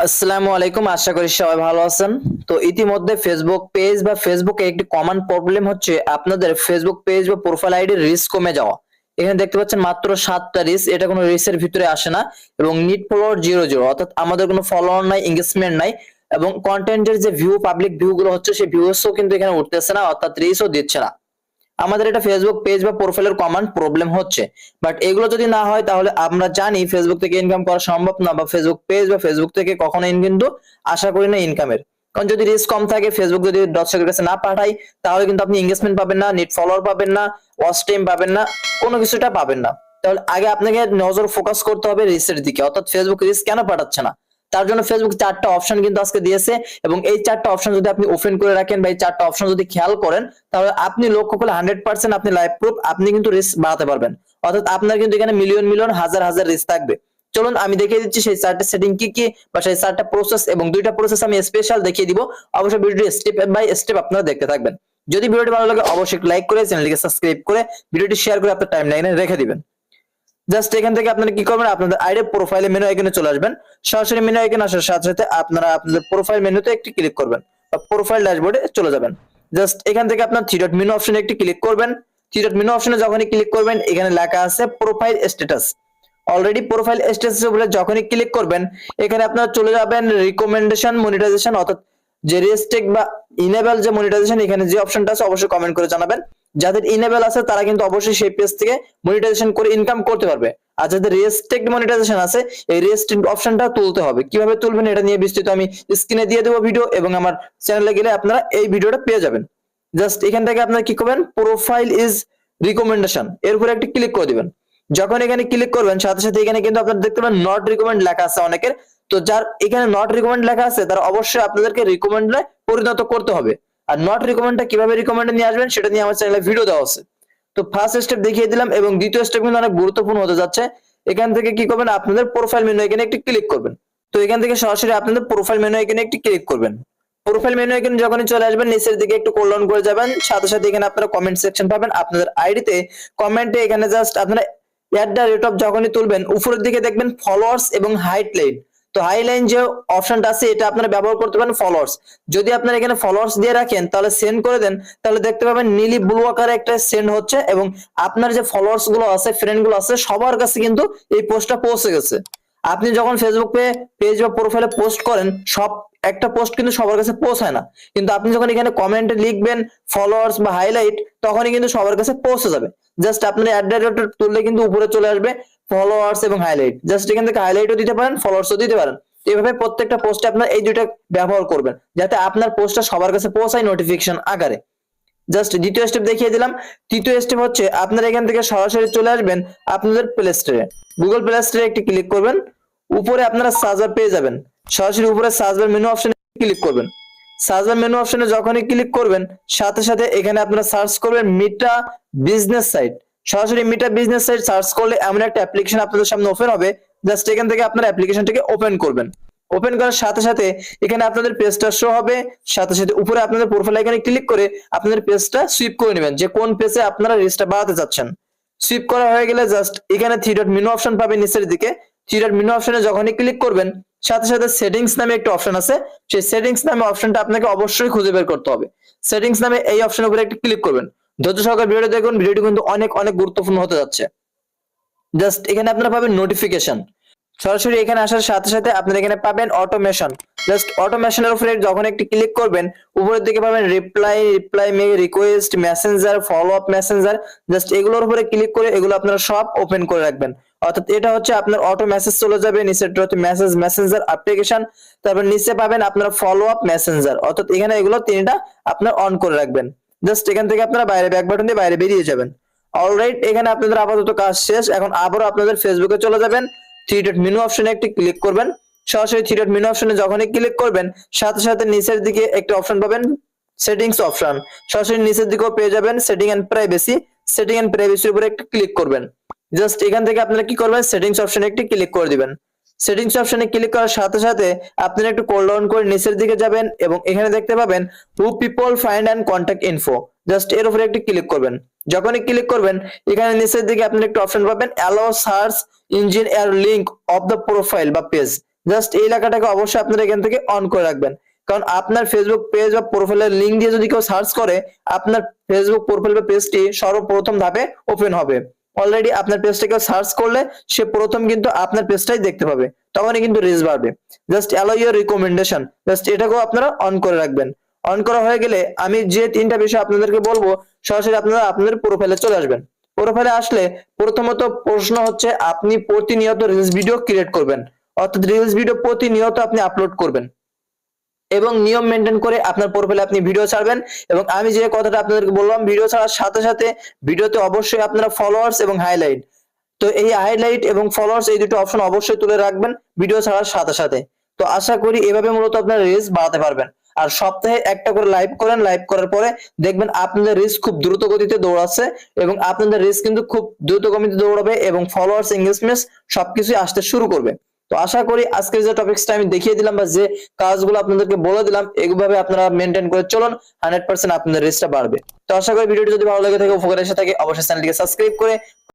আসসালামু আলাইকুম, আশা করি সবাই ভালো আছেন। তো ইতিমধ্যে ফেসবুক পেজ বা ফেসবুকে একটি কমন প্রবলেম হচ্ছে আপনাদের ফেসবুক পেজ বা প্রোফাইল আইডির রিচ কমে যাওয়া। এখানে দেখতে পাচ্ছেন মাত্র 7টা রিচ, এটা কোনো রিচের ভিতরে আসে না এবং নিট ফলোয়ার 0 0, অর্থাৎ আমাদের কোনো ফলোয়ার নাই, এঙ্গেজমেন্ট নাই এবং কন্টেন্টের যে ভিউ, পাবলিক ভিউ গুলো হচ্ছে সেই ভিউসও কিন্তু এখানে উঠতেছে না, অর্থাৎ রিচও দিচ্ছে না। আমাদের এটা ফেসবুক পেজ বা প্রোফাইলের কমন প্রবলেম হচ্ছে। বাট এগুলো যদি না হয় তাহলে আমরা জানি ফেসবুক থেকে ইনকাম করা সম্ভব না, বা ফেসবুক পেজ বা ফেসবুক থেকে কখনোই কিন্তু আশা করি না ইনকামের। কারণ যদি রিস্ক কম থাকে, ফেসবুক যদি দর্শকের কাছে না পাঠাই, তাহলে কিন্তু আপনি এঙ্গেজমেন্ট পাবেন না, নেট ফলোয়ার পাবেন না, ওয়াচ টাইম পাবেন না, কোনো কিছুটা পাবেন না। তাহলে আগে আপনাকে নজর ফোকাস করতে হবে রিচের দিকে, অর্থাৎ ফেসবুক রিচ কেন পাঠাচ্ছে না। তার জন্য ফেসবুক 4টা অপশন কিন্তু আজকে দিয়েছে, এবং এই 4টা অপশন যদি আপনি ওপেন করে রাখেন বা এই 4টা অপশন যদি খেয়াল করেন, তাহলে আপনি লক্ষ্য করলে 100% আপনি লাইভ প্রুফ আপনি কিন্তু রিস্ক বাড়াতে পারবেন। অর্থাৎ আপনার কিন্তু এখানে মিলিয়ন মিলিয়ন হাজার হাজার রিস্ক থাকবে। চলুন আমি দেখিয়ে দিচ্ছি সেই 4টা সেটিং কি কি, বা সেই 4টা প্রসেস, এবং 2টা প্রসেস আমি স্পেশাল দেখিয়ে দিব। অবশ্যই ভিডিওটি স্টেপ বাই স্টেপ আপনারা দেখতে থাকবেন। যদি ভিডিওটি ভালো লাগে অবশ্যই লাইক করে চ্যানেলটিকে সাবস্ক্রাইব করে ভিডিওটি শেয়ার করে আপনার টাইমলাইনে রেখে দিবেন। জাস্ট এখান থেকে আপনারা কি করবেন, আপনাদের আইডি প্রোফাইলে মেনু আইকনে চলে আসবেন। সরাসরি মেনু আইকনে আসার সাথে সাথে আপনারা আপনাদের প্রোফাইল মেনুতে একটি ক্লিক করবেন বা প্রোফাইল ড্যাশবোর্ডে চলে যাবেন। জাস্ট এখান থেকে আপনার থ্রি ডট মেনু অপশনে একটি ক্লিক করবেন। থ্রি ডট মেনু অপশনে যখনই ক্লিক করবেন, এখানে লেখা আছে প্রোফাইল স্ট্যাটাস। অলরেডি প্রোফাইল স্ট্যাটাসের উপরে যখনই ক্লিক করবেন, এখানে আপনারা চলে যাবেন রিকমেন্ডেশন মনিটাইজেশন, অর্থাৎ যে রেস্ট্রিক্ট বা ইনেবল যে মনিটাইজেশন, এখানে যে অপশনটা আছে অবশ্যই কমেন্ট করে জানাবেন। যাদের ইনেবল আছে তারা কিন্তু অবশ্যই সেই পেজ থেকে মনিটাইজেশন করে ইনকাম করতে পারবে। আর যাদের রেস্ট্রিক্ট মনিটাইজেশন আছে, এই রেস্ট্রিক্ট অপশনটা তুলতে হবে। কিভাবে তুলবেন এটা নিয়ে বিস্তারিত আমি স্ক্রিনে দিয়ে দেবো ভিডিও, এবং আমার চ্যানেলে গেলে আপনারা এই ভিডিওটা পেয়ে যাবেন। জাস্ট এখান থেকে আপনারা কি করবেন, প্রোফাইল ইজ রিকমেন্ডেশন এর উপরে একটি ক্লিক করে দিবেন। যখন এখানে ক্লিক করবেন, সাথে সাথে এখানে কিন্তু আপনারা দেখতে পাবেন নট রিকমেন্ড লেখা আছে অনেকের। তো যার এখানে নট রিকমেন্ড লেখা আছে তারা অবশ্যই আপনাদেরকে রিকমেন্ডে পরিণত করতে হবে। আর নট রিকমেন্ডটা কিভাবে রিকমেন্ডে নিয়ে আসবেন সেটা নিয়ে আমার চ্যানেলে ভিডিও দেওয়া আছে। তো ফার্স্ট স্টেপ দেখিয়ে দিলাম, এবং দ্বিতীয় স্টেপ কিন্তু অনেক গুরুত্বপূর্ণ হতে যাচ্ছে। এখান থেকে কি করবেন, আপনাদের প্রোফাইল মেনু এখানে একটি ক্লিক করবেন। তো এখান থেকে সরাসরি আপনাদের প্রোফাইল মেনু এখানে একটি ক্লিক করবেন। প্রোফাইল মেনু এখানে যখনই চলে আসবেন, নিচের দিকে একটু স্ক্রল ডাউন করে যাবেন, সাথে সাথে এখানে আপনারা কমেন্ট সেকশন পাবেন। আপনাদের আইডিতে কমেন্টে এখানে জাস্ট আপনারা এট দ্য রেট অফ যখনই তুলবেন, উপরের দিকে দেখবেন ফলোয়ার্স এবং হাইলাইট। তো হাইলাইন যে অপশনটা আছে এটা আপনারা ব্যবহার করতে পারেন ফলোয়ার্স। যদি আপনারা এখানে ফলোয়ার্স দিয়ে রাখেন তাহলে সেন্ড করে দেন, তাহলে দেখতে পাবেন নীলি ব্লু আকারে একটা সেন্ড হচ্ছে, এবং আপনার যে ফলোয়ার্স গুলো আছে, ফ্রেন্ড গুলো আছে, সবার কাছে কিন্তু এই পোস্টটা পৌঁছে গেছে। আপনি যখন ফেসবুক পেজ বা প্রোফাইলে পোস্ট করেন, সব একটা পোস্ট কিন্তু সবার কাছে পৌঁছায় না, কিন্তু আপনি যখন এখানে কমেন্টে লিখবেন ফলোয়ার্স বা হাইলাইট, তখনই কিন্তু সবার কাছে পৌঁছে যাবে। জাস্ট আপনার অ্যাড তুললে কিন্তু উপরে চলে আসবে ফলোয়ার্স এবং হাইলাইট। জাস্ট এখান থেকে হাইলাইটও দিতে পারেন, ফলোয়ার্সও দিতে পারেন। এইভাবে প্রত্যেকটা পোস্টে আপনার এই দুইটা ব্যবহার করবেন, যাতে আপনার পোস্টটা সবার কাছে পৌঁছায় নোটিফিকেশন আকারে। জাস্ট দ্বিতীয় স্টেপ দেখিয়ে দিলাম। তৃতীয় স্টেপ হচ্ছে আপনারা এখান থেকে সরাসরি চলে আসবেন আপনাদের প্লে স্টোরে। গুগল প্লে স্টোরে একটি ক্লিক করবেন। উপরে আপনারা সার্চ বার পেয়ে যাবেন। সরাসরি উপরে সার্চ বার মেনু অপশনে ক্লিক করবেন। সার্চ বার মেনু অপশনে যখনই ক্লিক করবেন, সাথে সাথে এখানে আপনারা সার্চ করবেন মিটা বিজনেস সাইট। সরাসরি মিটা বিজনেস সাইট সার্চ করলে এমন একটা অ্যাপ্লিকেশন আপনাদের সামনে ওপেন হবে। জাস্ট এখান থেকে আপনারা অ্যাপ্লিকেশনটাকে ওপেন করবেন। ওপেন করার সাথে সাথে এখানে আপনাদের পেজটা শো হবে। সাথে সাথে উপরে আপনাদের প্রোফাইল আইকনে ক্লিক করে আপনাদের পেজটা সুইপ করে নেবেন, যে কোন পেজে আপনারা রিচটা বাড়াতে চাচ্ছেন। সুইপ করা হয়ে গেলে জাস্ট এখানে থ্রি ডট মেনু অপশন পাবেন নিচের দিকে। থ্রি ডট মেনু অপশনে যখনই ক্লিক করবেন, সাথে সাথে সেটিংস নামে একটা অপশন আছে। সেই সেটিংস নামে অপশনটা আপনাকে অবশ্যই খুঁজে বের করতে হবে। সেটিংস নামে এই অপশনের উপরে একটি ক্লিক করবেন। ধৈর্য সহকারে ভিডিওটি দেখুন, ভিডিওটি কিন্তু অনেক অনেক গুরুত্বপূর্ণ হতে যাচ্ছে। জাস্ট এখানে আপনারা পাবেন নোটিফিকেশন। সরাসরি এখানে আসার সাথে সাথে আপনারা এখানে পাবেন অটোমেশন। জাস্ট অটোমেশনের উপরে যখন একটি ক্লিক করবেন, উপরের দিকে পাবেন রিপ্লাই মে, request, messenger, follow up messenger. Just এগুলোর উপরে ক্লিক করে এগুলো আপনারা সব ওপেন করে রাখবেন। অর্থাৎ এটা হচ্ছে আপনার অটো মেসেজ চলে যাবে। নিচেরটা হচ্ছে মেসেজ মেসেঞ্জার অ্যাপ্লিকেশন। তারপর নিচে পাবেন আপনারা ফলো আপ মেসেঞ্জার, অর্থাৎ এখানে এগুলো তিনটা আপনারা অন করে রাখবেন। জাস্ট এখান থেকে আপনারা বাইরে ব্যাক বাটন দিয়ে বাইরে বেরিয়ে যাবেন। অলরাইট, এখানে আপনাদের আপাতত কাজ শেষ। এখন আবারও আপনাদের ফেসবুকে চলে যাবেন। থ্রি ডট মেনু অপশনে একটি ক্লিক করবেন। সরাসরি থ্রি ডট মেনু অপশনে যখনই ক্লিক করবেন, সাথে সাথে নিচের দিকে একটা অপশন পাবেন সেটিংস অপশন। সরাসরি নিচের দিকেও পেয়ে যাবেন setting and privacy. Setting and প্রাইভেসির উপরে একটি ক্লিক করবেন। জাস্ট এখান থেকে আপনারা কি করবেন, সেটিংস অপশনে একটি ক্লিক করে দিবেন। সেটিংস অপশনে ক্লিক করার সাথে সাথে আপনারা একটু স্ক্রল ডাউন করে নিচের দিকে যাবেন, এবং এখানে দেখতে পাবেন who people find and contact info. Just এর উপরে একটি ক্লিক করবেন। যখনই ক্লিক করবেন, এখানে নিচের দিকে আপনারা একটু অপশন পাবেন অ্যালো সার্চ ইঞ্জিন এর লিংক অফ দ্য প্রোফাইল বা পেজ। জাস্ট এই লেখাটাকে অবশ্যই আপনারা এখান থেকে অন করে রাখবেন, কারণ আপনার ফেসবুক পেজ বা প্রোফাইলের লিংক দিয়ে যদি কেউ সার্চ করে আপনার ফেসবুক প্রোফাইল বা পেজটি সর্বপ্রথম ধাপে ওপেন হবে। অলরেডি আপনার পেজটা কেউ সার্চ করলে সে প্রথম কিন্তু আপনার পেজটাই দেখতে পাবে, তখনই কিন্তু রিচ বাড়বে। Just allow your recommendation, just এটাকেও আপনারা অন করে রাখবেন। অন করা হয়ে গেলে আমি যে তিনটা বিষয় আপনাদেরকে বলবো সরাসরি আপনারা আপনাদের প্রোফাইলে চলে আসবেন। প্রোফাইলে আসলে প্রথমত প্রশ্ন হচ্ছে আপনি প্রতিনিয়ত রিলস ভিডিও ক্রিয়েট করবেন, অর্থাৎ রিলস ভিডিও প্রতিনিয়ত আপনি আপলোড করবেন এবং নিয়ম মেনটেন করে আপনার প্রোফাইলে আপনি ভিডিও ছাড়বেন। এবং আমি যে কথাটা আপনাদেরকে বললাম, ভিডিও ছাড়ার সাথে সাথে ভিডিওতে অবশ্যই আপনারা ফলোয়ার্স এবং হাইলাইট, তো এই হাইলাইট এবং ফলোয়ার্স এই দুটো অপশন অবশ্যই তুলে রাখবেন ভিডিও ছাড়ার সাথে সাথে। তো আশা করি এভাবে মূলত আপনারা রিচ বাড়াতে পারবেন। আর সপ্তাহে একটা করে লাইভ করেন, লাইভ করার পরে দেখবেন আপনাদের রিচ খুব দ্রুত গতিতে দৌড়াচ্ছে এবং আপনাদের রিচ কিন্তু খুব দ্রুত গতিতে দৌড়াবে এবং ফলোয়ার্স এঙ্গেজমেন্ট সবকিছুই আসতে শুরু করবে। তো আশা করি আজকের যে টপিকসটা আমি দেখিয়ে দিলাম বা যে কাজগুলো আপনাদেরকে বলে দিলাম এইভাবে আপনারা মেনটেন করে চলুন, 100% আপনাদের রিচটা বাড়বে। তো আশা করি ভিডিওটি যদি ভালো লাগে থাকে, উপকারে এসে থাকে, অবশ্যই চ্যানেলটিকে সাবস্ক্রাইব করে